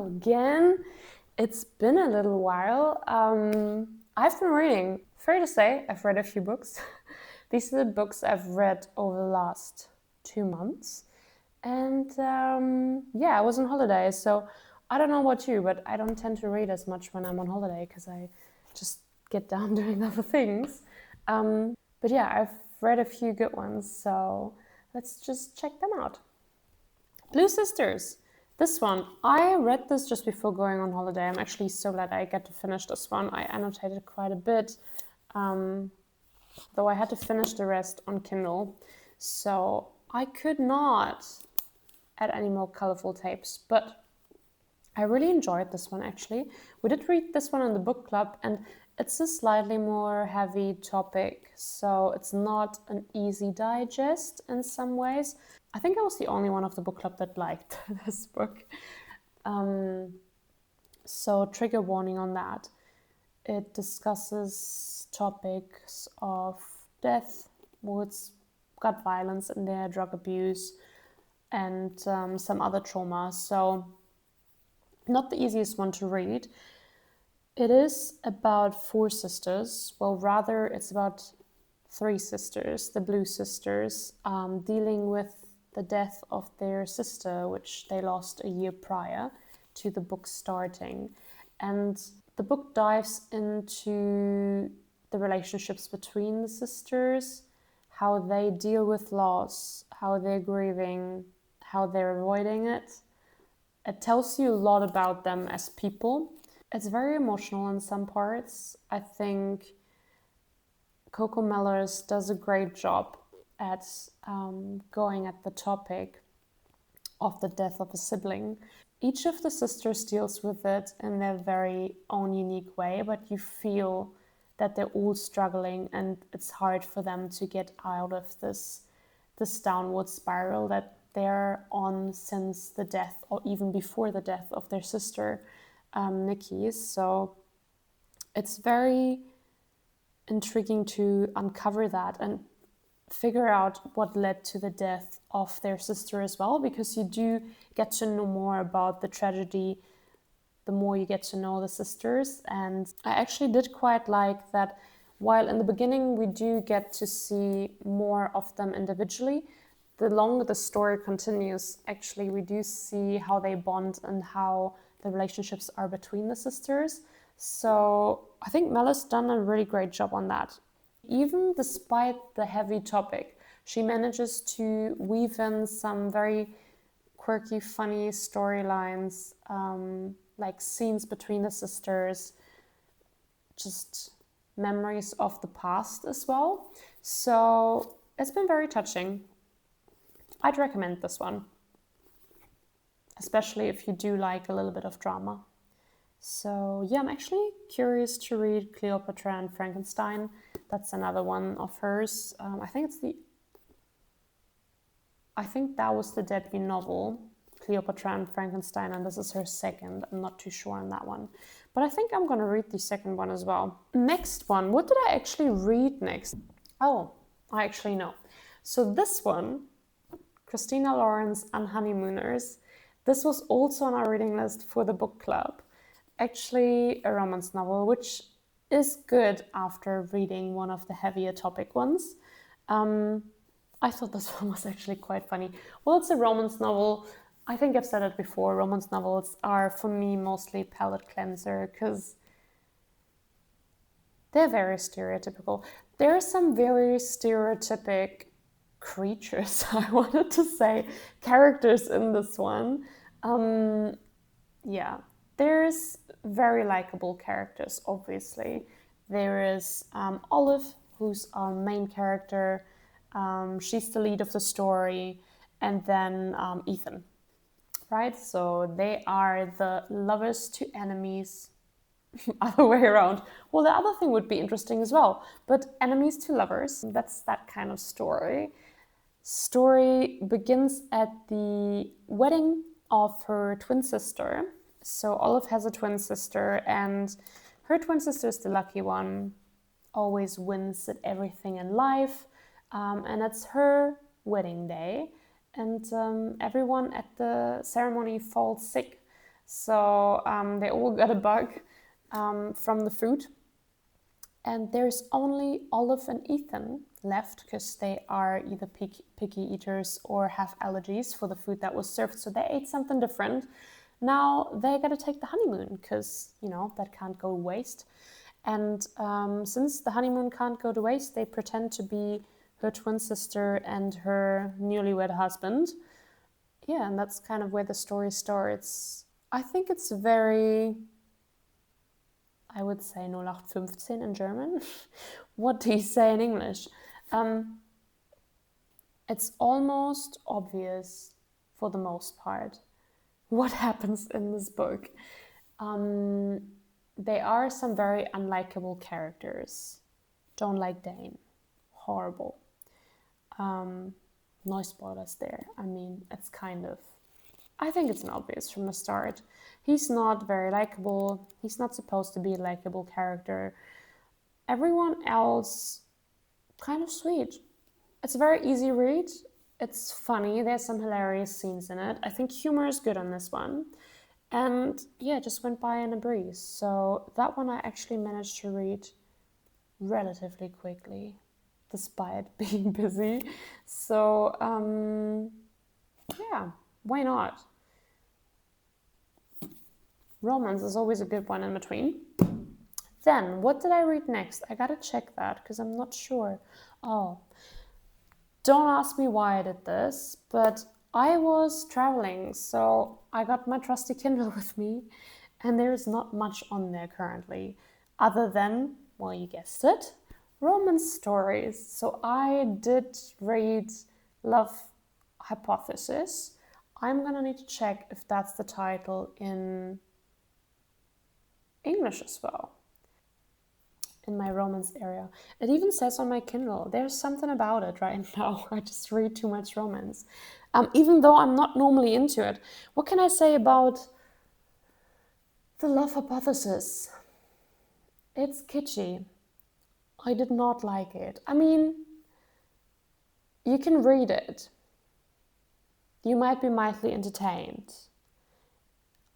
again. It's been a little while. I've been reading. Fair to say, I've read a few books. These are the books I've read over the last 2 months. And I was on holiday, so I don't know about you, but I don't tend to read as much when I'm on holiday because I just get down doing other things. But yeah, I've read a few good ones, so let's just check them out. Blue Sisters. This one, I read this just before going on holiday. I'm actually so glad I get to finish this one. I annotated quite a bit, though I had to finish the rest on Kindle. So I could not add any more colorful tapes, but I really enjoyed this one actually. We did read this one in the book club, and it's a slightly more heavy topic, so it's not an easy digest in some ways. I think I was the only one of the book club that liked this book. So trigger warning on that. It discusses topics of death, moods, gut violence in there, drug abuse, and some other trauma. So not the easiest one to read. It is about 4 sisters. Well, rather it's about 3 sisters, the Blue Sisters, dealing with the death of their sister, which they lost a year prior to the book starting. And the book dives into the relationships between the sisters, how they deal with loss, how they're grieving, how they're avoiding it. It tells you a lot about them as people. It's very emotional in some parts. I think Coco Mellors does a great job at going at the topic of the death of a sibling. Each of the sisters deals with it in their very own unique way, but you feel that they're all struggling and it's hard for them to get out of this downward spiral that they're on since the death, or even before the death of their sister, Nikki. So it's very intriguing to uncover that and figure out what led to the death of their sister as well, because you do get to know more about the tragedy the more you get to know the sisters. And I actually did quite like that while in the beginning we do get to see more of them individually, the longer the story continues, actually we do see how they bond and how the relationships are between the sisters. So I think Mellors done a really great job on that. Even despite the heavy topic, she manages to weave in some very quirky, funny storylines, like scenes between the sisters, just memories of the past as well. So it's been very touching. I'd recommend this one, especially if you do like a little bit of drama. So yeah, I'm actually curious to read Cleopatra and Frankenstein. That's another one of hers. I think that was the debut novel, Cleopatra and Frankenstein, and this is her second. I'm not too sure on that one. But I think I'm going to read the second one as well. Next one, what did I actually read next? Oh, I actually know. So this one, Christina Lauren's Unhoneymooners, this was also on our reading list for the book club. Actually a romance novel, which is good after reading one of the heavier topic ones. I thought this one was actually quite funny. Well, it's a romance novel. I think I've said it before, romance novels are for me mostly palate cleanser because they're very stereotypical. There are some very stereotypic creatures, I wanted to say, characters in this one. There's very likable characters, obviously. There is Olive, who's our main character. She's the lead of the story. And then Ethan, right? So they are the lovers to enemies, other way around. Well, the other thing would be interesting as well, but enemies to lovers, that's that kind of story. Story begins at the wedding of her twin sister. So Olive has a twin sister, and her twin sister is the lucky one, always wins at everything in life, and it's her wedding day, and everyone at the ceremony falls sick. So they all got a bug from the food. And there's only Olive and Ethan left because they are either picky eaters or have allergies for the food that was served. So they ate something different. Now they got to take the honeymoon because, that can't go to waste. And since the honeymoon can't go to waste, they pretend to be her twin sister and her newlywed husband. Yeah, and that's kind of where the story starts. I think it's very, I would say 0815 in German. What do you say in English? It's almost obvious for the most part what happens in this book. There are some very unlikable characters. Don't like Dane. Horrible. No spoilers there. I mean, it's kind of, I think it's obvious from the start. He's not very likable. He's not supposed to be a likable character. Everyone else, kind of sweet. It's a very easy read. It's funny. There's some hilarious scenes in it. I think humor is good on this one. And yeah, just went by in a breeze. So that one I actually managed to read relatively quickly, despite being busy. So yeah, why not? Romance is always a good one in between. Then, what did I read next? I gotta check that because I'm not sure. Oh, don't ask me why I did this, but I was traveling, so I got my trusty Kindle with me, and there's not much on there currently, other than, well, you guessed it, romance stories. So I did read Love Hypothesis. I'm gonna need to check if that's the title in English as well. In my romance area. It even says on my Kindle, there's something about it right now. I just read too much romance. Even though I'm not normally into it. What can I say about The Love Hypothesis? It's kitschy. I did not like it. I mean, you can read it. You might be mildly entertained.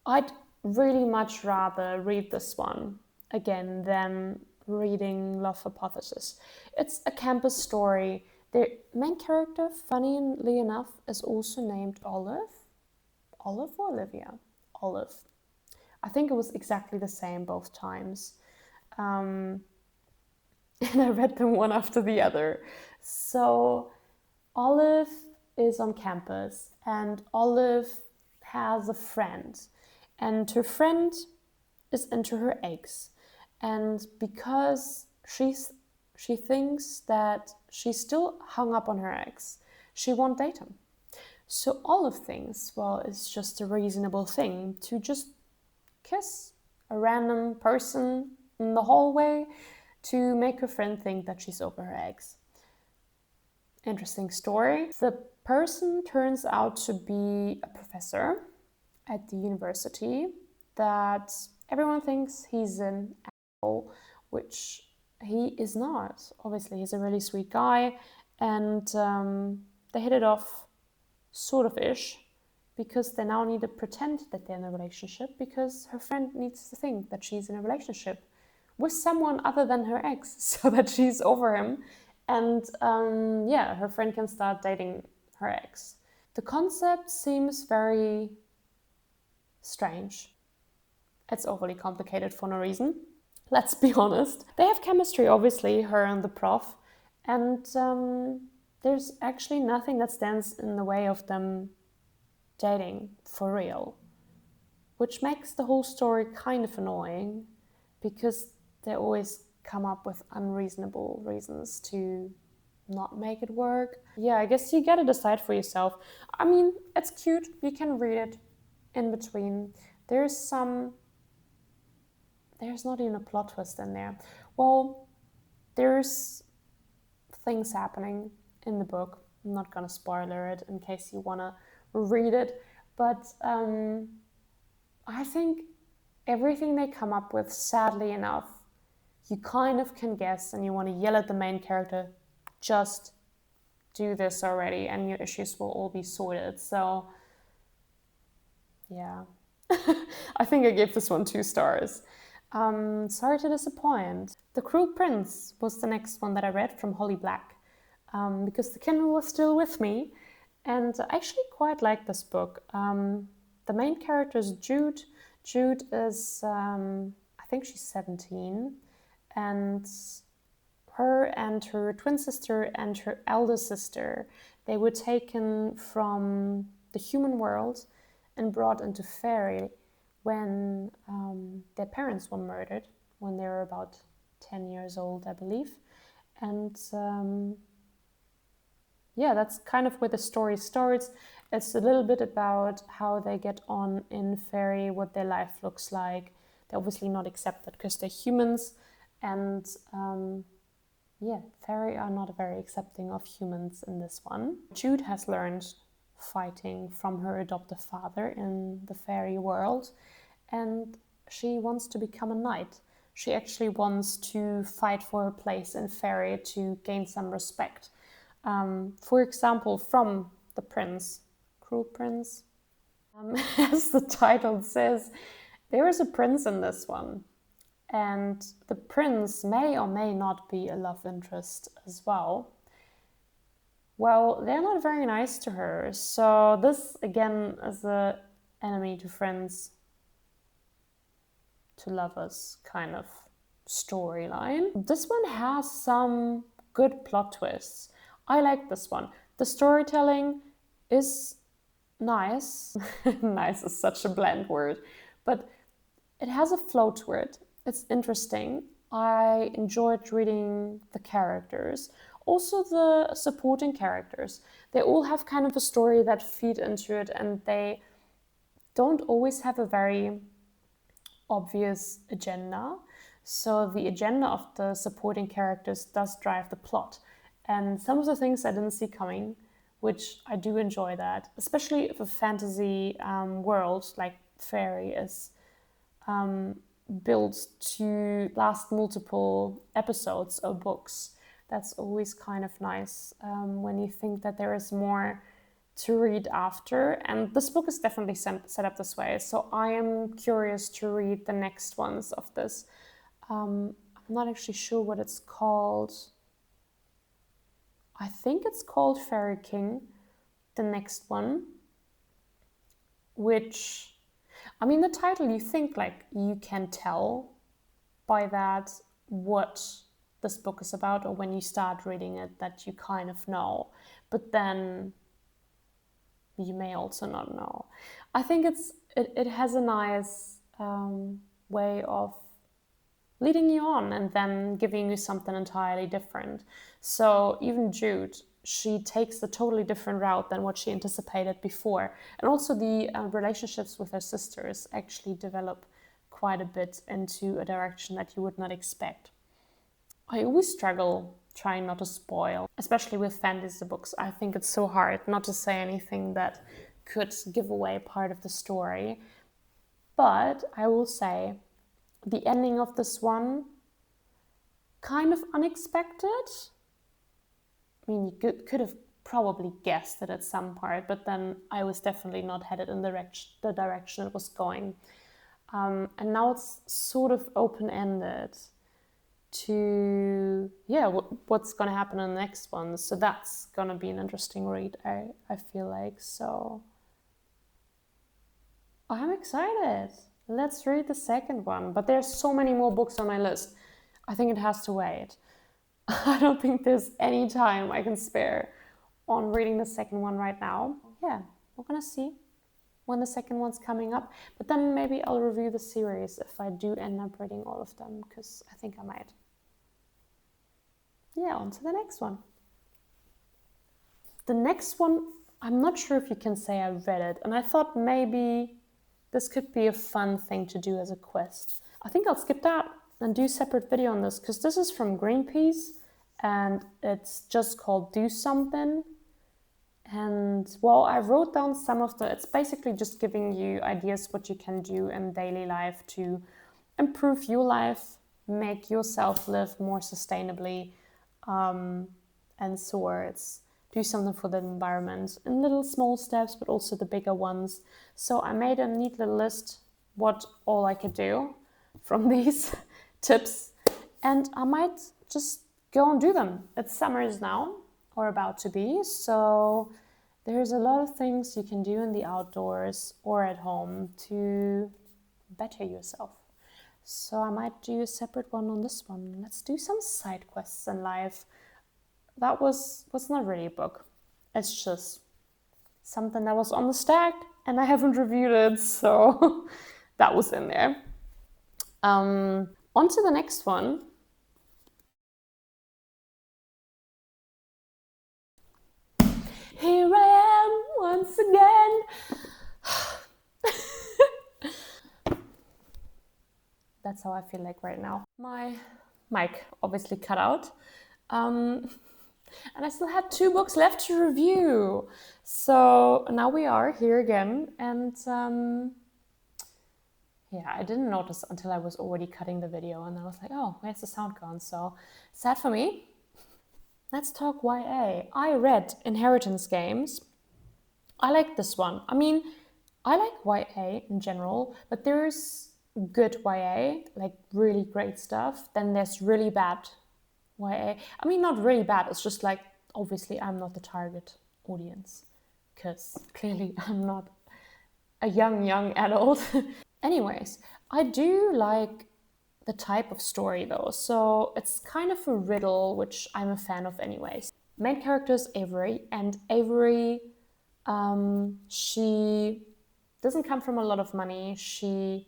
I'd really much rather read this one again than reading Love Hypothesis. It's a campus story. The main character, funnily enough, is also named Olive. Olive or Olivia? Olive. I think it was exactly the same both times. And I read them one after the other. So Olive is on campus and Olive has a friend. And her friend is into her eggs. And because she thinks that she's still hung up on her ex, she won't date him. So Olive thinks, well, it's just a reasonable thing to just kiss a random person in the hallway to make her friend think that she's over her ex. Interesting story. The person turns out to be a professor at the university that everyone thinks he's an asshole, which he is not. Obviously, he's a really sweet guy, and they hit it off sort of ish because they now need to pretend that they're in a relationship because her friend needs to think that she's in a relationship with someone other than her ex so that she's over him. And yeah, her friend can start dating her ex. The concept seems very strange. It's overly complicated for no reason. Let's be honest. They have chemistry, obviously, her and the prof. And there's actually nothing that stands in the way of them dating for real. Which makes the whole story kind of annoying because they always come up with unreasonable reasons to not make it work. Yeah, I guess you gotta decide for yourself. I mean, it's cute. You can read it in between. There's not even a plot twist in there. Well, there's things happening in the book. I'm not gonna spoiler it in case you wanna read it, but I think everything they come up with, sadly enough, you kind of can guess and you want to yell at the main character, just do this already and your issues will all be sorted. So, yeah. I think I gave this one 2 stars. Sorry to disappoint. The Cruel Prince was the next one that I read from Holly Black, because the Kindle was still with me, and I actually quite like this book. The main character is Jude. Jude is, I think she's 17, and her twin sister and her elder sister, they were taken from the human world and brought into fairy when their parents were murdered when they were about 10 years old, I believe. And yeah, that's kind of where the story starts. It's a little bit about how they get on in fairy, what their life looks like. They're obviously not accepted because they're humans, and yeah, fairy are not very accepting of humans in this one. Jude has learned fighting from her adoptive father in the fairy world, and she wants to become a knight. She actually wants to fight for her place in fairy to gain some respect. For example, from the prince, Cruel Prince. As the title says, there is a prince in this one. And the prince may or may not be a love interest as well. Well, they're not very nice to her. So this, again, is a enemy to friends to lovers kind of storyline. This one has some good plot twists. I like this one. The storytelling is nice. Nice is such a bland word, but it has a flow to it. It's interesting. I enjoyed reading the characters. Also the supporting characters. They all have kind of a story that feed into it, and they don't always have a very obvious agenda. So the agenda of the supporting characters does drive the plot. And some of the things I didn't see coming, which I do enjoy that, especially if a fantasy world like fairy is built to last multiple episodes or books. That's always kind of nice when you think that there is more to read after. And this book is definitely set up this way. So I am curious to read the next ones of this. I'm not actually sure what it's called. I think it's called Fairy King, the next one, which, I mean, the title, you think like you can tell by that what this book is about, or when you start reading it that you kind of know, but then you may also not know. I think it has a nice way of leading you on and then giving you something entirely different. So even Jude, she takes a totally different route than what she anticipated before. And also the relationships with her sisters actually develop quite a bit into a direction that you would not expect. I always struggle trying not to spoil, especially with fantasy books. I think it's so hard not to say anything that could give away part of the story. But I will say the ending of this one, kind of unexpected. I mean, you could have probably guessed it at some part, but then I was definitely not headed in the direction it was going. And now it's sort of open-ended to, yeah, what's going to happen in the next one. So that's going to be an interesting read, I feel like. So I'm excited. Let's read the second one. But there's so many more books on my list. I think it has to wait. I don't think there's any time I can spare on reading the second one right now. Yeah, we're gonna see when the second one's coming up. But then maybe I'll review the series if I do end up reading all of them, because I think I might. Yeah, on to the next one. The next one, I'm not sure if you can say I read it, and I thought maybe this could be a fun thing to do as a quest. I think I'll skip that and do a separate video on this, because this is from Greenpeace and it's just called Do Something. And well, I wrote down some of it's basically just giving you ideas what you can do in daily life to improve your life, make yourself live more sustainably, and so it's do something for the environment in little small steps, but also the bigger ones. So I made a neat little list what all I could do from these tips, and I might just go and do them. It's summers now, or about to be, so there's a lot of things you can do in the outdoors or at home to better yourself. So I might do a separate one on this one. Let's do some side quests in life. That was not really a book. It's just something that was on the stack and I haven't reviewed it, so that was in there. On to the next one. Here I am once again. That's how I feel like right now. My mic obviously cut out. And I still had 2 books left to review. So now we are here again. And yeah, I didn't notice until I was already cutting the video. And I was like, oh, where's the sound gone? So sad for me. Let's talk YA. I read Inheritance Games. I like this one. I mean, I like YA in general, but there's good YA, like really great stuff. Then there's really bad YA. I mean, not really bad. It's just like, obviously, I'm not the target audience because clearly I'm not a young adult. Anyways, I do like the type of story though. So it's kind of a riddle, which I'm a fan of anyways. Main character is Avery, and Avery, she doesn't come from a lot of money. She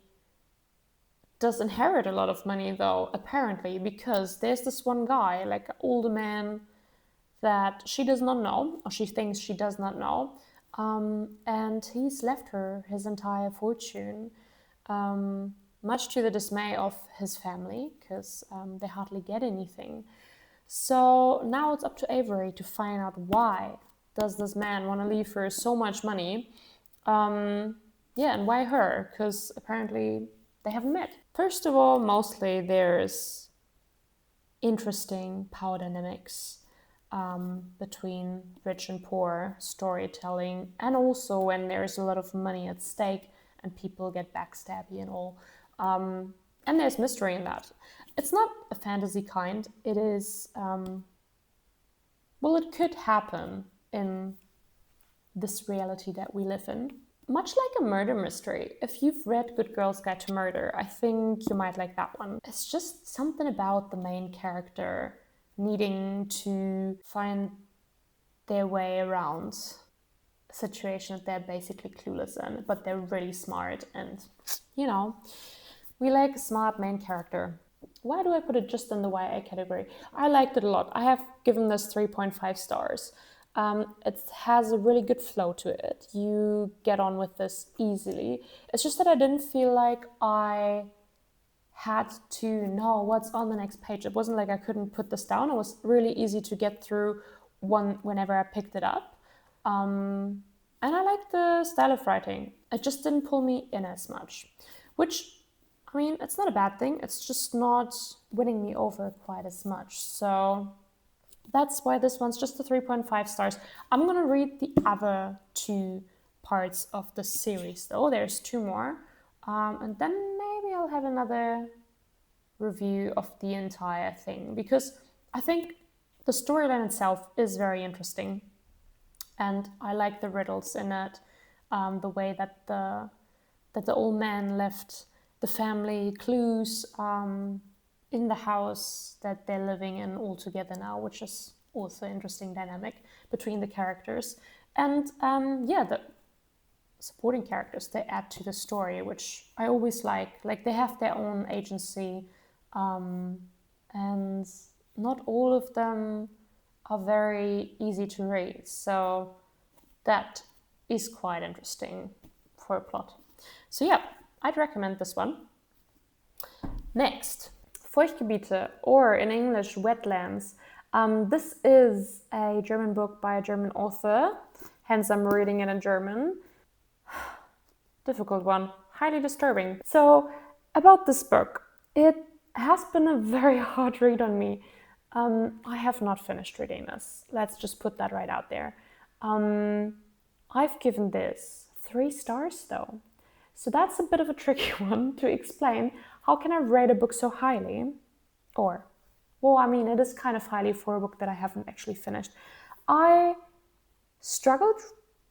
does inherit a lot of money though, apparently, because there's this one guy, like an older man, that she does not know, or she thinks she does not know, and he's left her his entire fortune, much to the dismay of his family, because they hardly get anything. So now it's up to Avery to find out why does this man want to leave her so much money, and why her, because apparently they haven't met. First of all, mostly there's interesting power dynamics between rich and poor, storytelling, and also when there's a lot of money at stake and people get backstabby and all. And there's mystery in that. It's not a fantasy kind. It is, well, it could happen in this reality that we live in. Much like a murder mystery. If you've read Good Girl's Guide to Murder, I think you might like that one. It's just something about the main character needing to find their way around a situation that they're basically clueless in, but they're really smart, and, you know, we like a smart main character. Why do I put it just in the YA category? I liked it a lot. I have given this 3.5 stars. It has a really good flow to it. You get on with this easily. It's just that I didn't feel like I had to know what's on the next page. It wasn't like I couldn't put this down. It was really easy to get through whenever I picked it up. And I like the style of writing. It just didn't pull me in as much, which, I mean, it's not a bad thing. It's just not winning me over quite as much. So that's why this one's just a 3.5 stars. I'm going to read the other 2 parts of the series, though. There's 2 more. And then maybe I'll have another review of the entire thing, because I think the storyline itself is very interesting. And I like the riddles in it, the way that the old man left the family clues in the house that they're living in all together now, which is also an interesting dynamic between the characters. And the supporting characters, they add to the story, which I always like. Like, they have their own agency, and not all of them are very easy to read. So that is quite interesting for a plot. So yeah, I'd recommend this one. Next, Feuchtgebiete, or in English, Wetlands. This is a German book by a German author, hence I'm reading it in German. Difficult one, highly disturbing. So about this book, it has been a very hard read on me. I have not finished reading this. Let's just put that right out there. I've given this 3 stars though. So that's a bit of a tricky one to explain. How can I rate a book so highly? Or, well, I mean, it is kind of highly for a book that I haven't actually finished. I struggled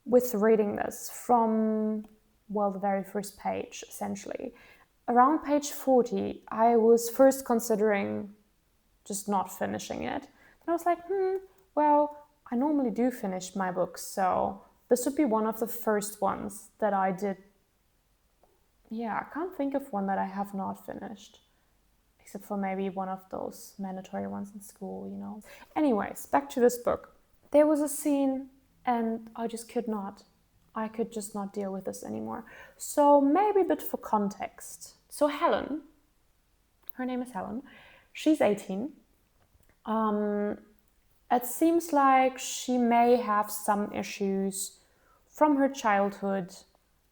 with reading this from, well, the very first page, essentially. Around page 40, I was first considering just not finishing it. And I was like, well, I normally do finish my books, so this would be one of the first ones that I did. Yeah, I can't think of one that I have not finished, except for maybe one of those mandatory ones in school, you know. Anyways, back to this book. There was a scene and I could just not deal with this anymore. So maybe a bit for context. So Helen, her name is Helen, she's 18. It seems like she may have some issues from her childhood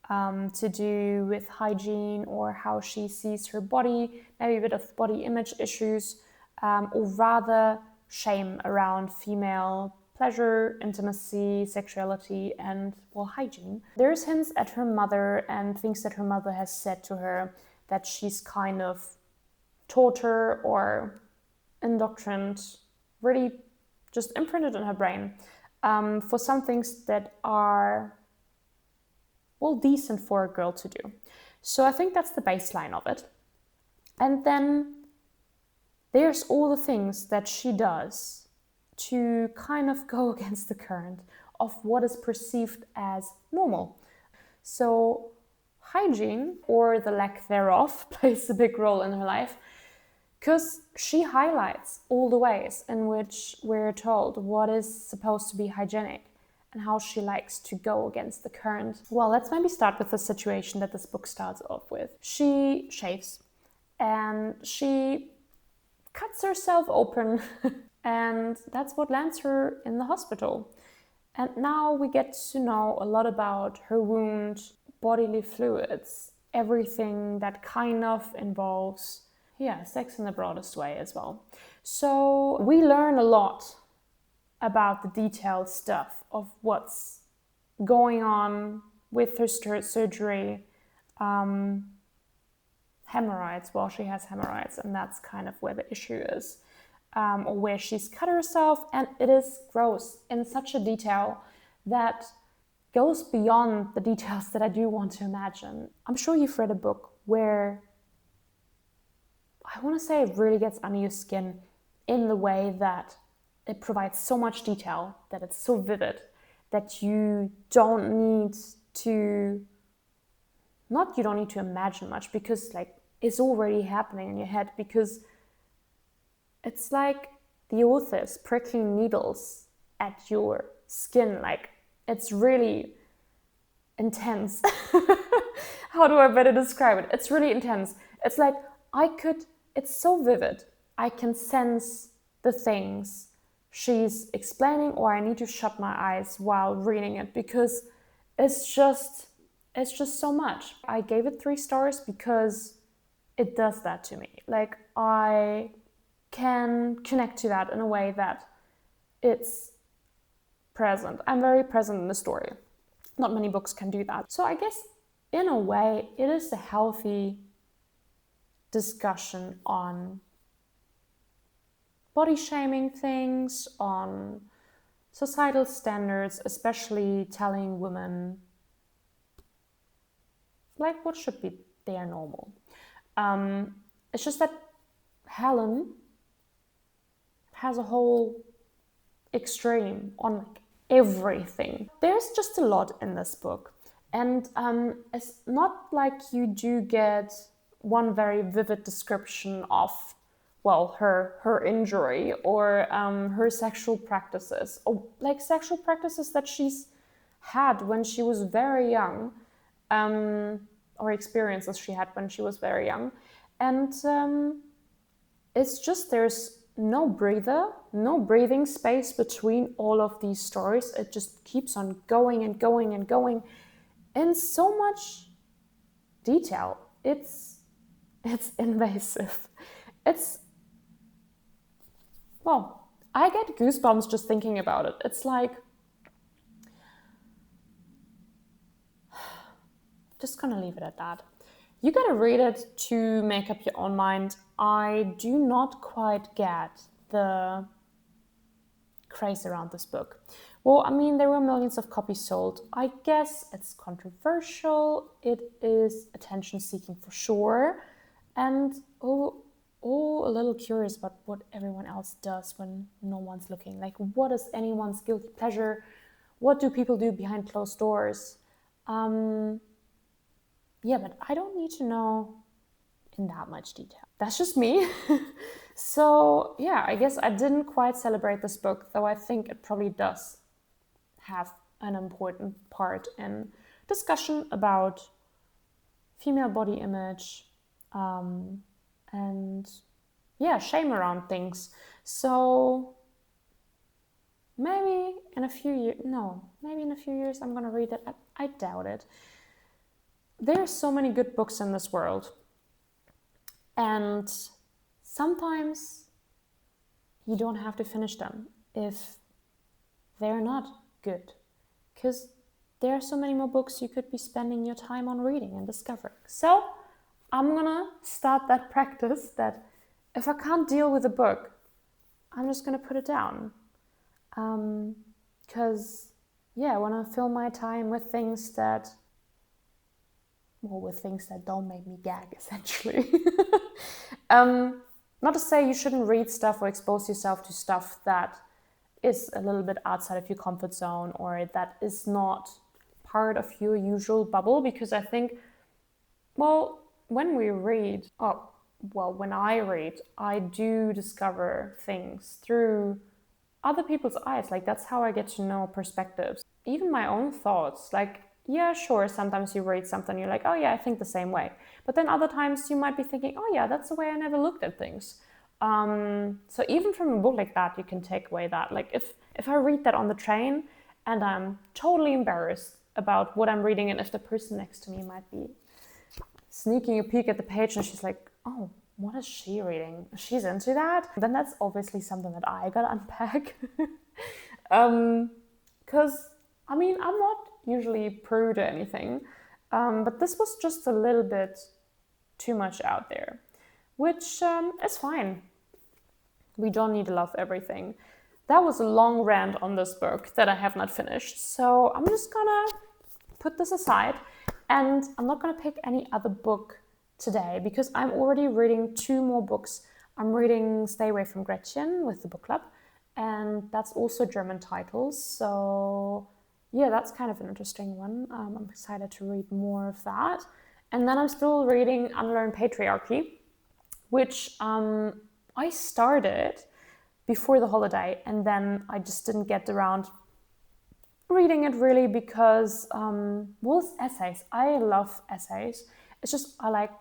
to do with hygiene or how she sees her body, maybe a bit of body image issues, or rather shame around female pleasure, intimacy, sexuality, and, well, hygiene. There's hints at her mother and things that her mother has said to her that she's kind of taught her or indoctrined, really just imprinted in her brain for some things that are, well, decent for a girl to do. So I think that's the baseline of it. And then there's all the things that she does to kind of go against the current of what is perceived as normal. So hygiene, or the lack thereof, plays a big role in her life, because she highlights all the ways in which we're told what is supposed to be hygienic and how she likes to go against the current. Well, let's maybe start with the situation that this book starts off with. She shaves and she cuts herself open and that's what lands her in the hospital. And now we get to know a lot about her wound, bodily fluids, everything that kind of involves, sex in the broadest way as well. So we learn a lot about the detailed stuff of what's going on with her surgery. Hemorrhoids, well, she has hemorrhoids, and that's kind of where the issue is. Or where she's cut herself, and it is gross in such a detail that goes beyond the details that I do want to imagine. I'm sure you've read a book where, I want to say, it really gets under your skin in the way that it provides so much detail, that it's so vivid, that you don't need to imagine much, because like it's already happening in your head, because it's like the author's pricking needles at your skin. Like, it's really intense. How do I better describe it? It's really intense. It's like it's so vivid. I can sense the things she's explaining, or I need to shut my eyes while reading it, because it's just so much. I gave it 3 stars because it does that to me. Like, I can connect to that in a way that it's present. I'm very present in the story. Not many books can do that. So I guess in a way it is a healthy discussion on body shaming things, on societal standards, especially telling women like what should be their normal. It's just that Helen has a whole extreme on like everything. There's just a lot in this book, and it's not like you do get one very vivid description of, well, her injury or her sexual practices, or like sexual practices that she's had when she was very young, or experiences she had when she was very young. And it's just, there's no breathing space between all of these stories. It just keeps on going and going and going in so much detail. It's invasive. Well, I get goosebumps just thinking about it. It's like, just gonna leave it at that. You gotta read it to make up your own mind. I do not quite get the craze around this book. Well, I mean, there were millions of copies sold. I guess it's controversial. It is attention-seeking for sure. And a little curious about what everyone else does when no one's looking. Like, what is anyone's guilty pleasure? What do people do behind closed doors? Yeah, but I don't need to know in that much detail. That's just me. So yeah, I guess I didn't quite celebrate this book, though I think it probably does have an important part in discussion about female body image, and yeah, shame around things. So maybe in a few years I'm gonna read it. I doubt it. There are so many good books in this world, and sometimes you don't have to finish them if they're not good, because there are so many more books you could be spending your time on reading and discovering. So I'm gonna start that practice that if I can't deal with a book, I'm just gonna put it down. Because I want to fill my time with things that don't make me gag, essentially. Not to say you shouldn't read stuff or expose yourself to stuff that is a little bit outside of your comfort zone, or that is not part of your usual bubble, because I think, when I read, I do discover things through other people's eyes. Like, that's how I get to know perspectives, even my own thoughts. Like, yeah, sure, sometimes you read something, you're like, oh yeah, I think the same way. But then other times you might be thinking, oh yeah, that's the way I never looked at things. So even from a book like that, you can take away that. Like, if I read that on the train and I'm totally embarrassed about what I'm reading, and if the person next to me might be sneaking a peek at the page and she's like, oh, what is she reading? She's into that? Then that's obviously something that I gotta unpack. Because, I mean, I'm not usually prude or anything, but this was just a little bit too much out there, which is fine. We don't need to love everything. That was a long rant on this book that I have not finished, so I'm just gonna put this aside, and I'm not gonna pick any other book today because I'm already reading 2 more books. I'm reading Stay Away from Gretchen with the book club, and that's also German titles, so yeah, that's kind of an interesting one. I'm excited to read more of that. And then I'm still reading Unlearn Patriarchy, which I started before the holiday, and then I just didn't get around reading it really because, it's essays. I love essays. It's just I like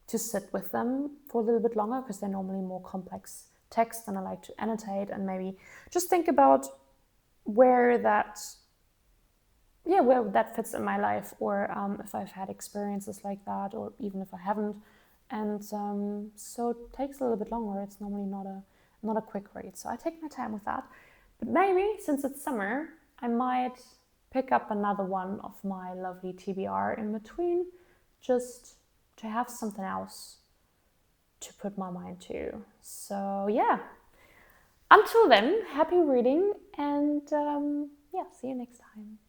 to sit with them for a little bit longer because they're normally more complex text, and I like to annotate and maybe just think about where that fits in my life, or if I've had experiences like that, or even if I haven't. And so it takes a little bit longer. It's normally not a quick read, so I take my time with that. But maybe since it's summer, I might pick up another one of my lovely TBR in between, just to have something else to put my mind to. So yeah, until then, happy reading, and see you next time.